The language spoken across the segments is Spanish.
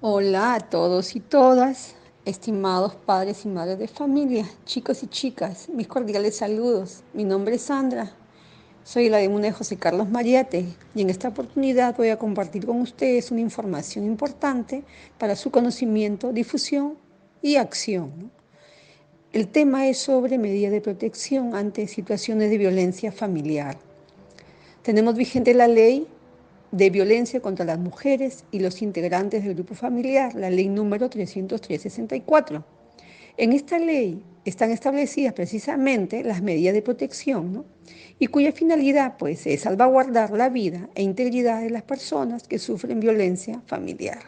Hola a todos y todas, estimados padres y madres de familia, chicos y chicas, mis cordiales saludos. Mi nombre es Sandra, soy la de José Carlos Mariate y en esta oportunidad voy a compartir con ustedes una información importante para su conocimiento, difusión y acción, ¿no? El tema es sobre medidas de protección ante situaciones de violencia familiar. Tenemos vigente la ley de violencia contra las mujeres y los integrantes del grupo familiar, la ley número 303/64. En esta ley están establecidas precisamente las medidas de protección, ¿no? Y cuya finalidad pues, es salvaguardar la vida e integridad de las personas que sufren violencia familiar.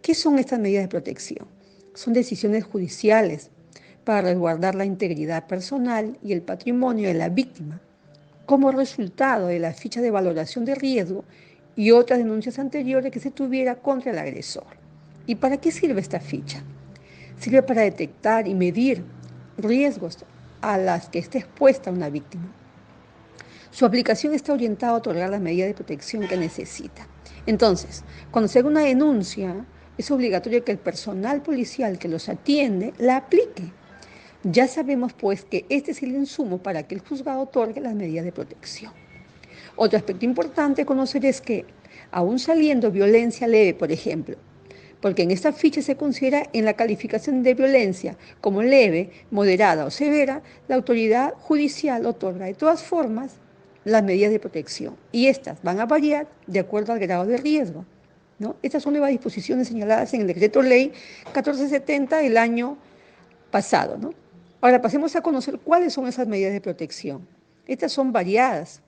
¿Qué son estas medidas de protección? Son decisiones judiciales para resguardar la integridad personal y el patrimonio de la víctima como resultado de la ficha de valoración de riesgo y otras denuncias anteriores que se tuviera contra el agresor. ¿Y para qué sirve esta ficha? Sirve para detectar y medir riesgos a las que esté expuesta una víctima. Su aplicación está orientada a otorgar las medidas de protección que necesita. Entonces, cuando se haga una denuncia, es obligatorio que el personal policial que los atiende la aplique. Ya sabemos pues que este es el insumo para que el juzgado otorgue las medidas de protección. Otro aspecto importante a conocer es que, aún saliendo violencia leve, por ejemplo, porque en esta ficha se considera en la calificación de violencia como leve, moderada o severa, la autoridad judicial otorga de todas formas las medidas de protección y estas van a variar de acuerdo al grado de riesgo, ¿no? Estas son nuevas disposiciones señaladas en el decreto ley 1470 del año pasado, ¿no? Ahora pasemos a conocer cuáles son esas medidas de protección. Estas son variadas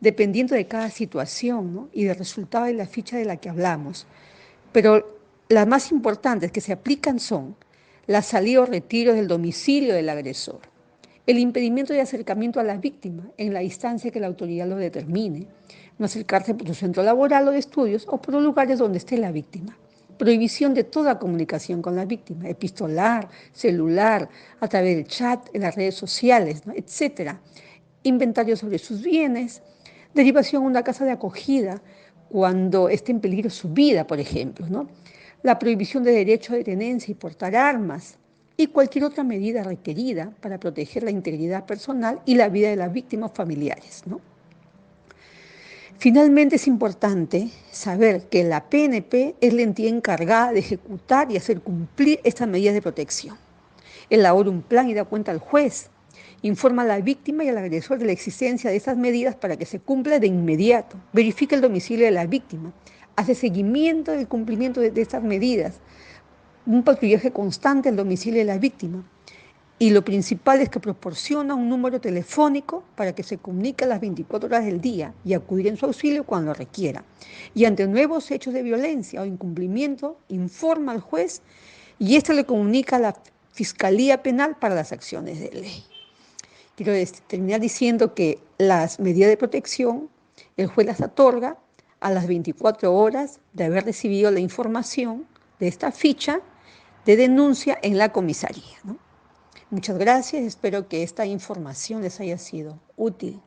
dependiendo de cada situación, ¿no? Y del resultado de la ficha de la que hablamos. Pero las más importantes que se aplican son la salida o retiro del domicilio del agresor, el impedimento de acercamiento a la víctima en la instancia que la autoridad lo determine, no acercarse por su centro laboral o de estudios o por los lugares donde esté la víctima. Prohibición de toda comunicación con la víctima, epistolar, celular, a través del chat, en las redes sociales, ¿no? Etcétera. Inventario sobre sus bienes, derivación a una casa de acogida cuando esté en peligro su vida, por ejemplo, ¿no? La prohibición de derecho de tenencia y portar armas y cualquier otra medida requerida para proteger la integridad personal y la vida de las víctimas familiares, ¿no? Finalmente es importante saber que la PNP es la entidad encargada de ejecutar y hacer cumplir estas medidas de protección. Elabora un plan y da cuenta al juez. Informa a la víctima y al agresor de la existencia de estas medidas para que se cumpla de inmediato. Verifica el domicilio de la víctima. Hace seguimiento del cumplimiento de estas medidas. Un patrullaje constante al domicilio de la víctima. Y lo principal es que proporciona un número telefónico para que se comunique a las 24 horas del día y acudir en su auxilio cuando lo requiera. Y ante nuevos hechos de violencia o incumplimiento, informa al juez y éste le comunica a la Fiscalía Penal para las acciones de ley. Quiero terminar diciendo que las medidas de protección, el juez las otorga a las 24 horas de haber recibido la información de esta ficha de denuncia en la comisaría, ¿no? Muchas gracias, espero que esta información les haya sido útil.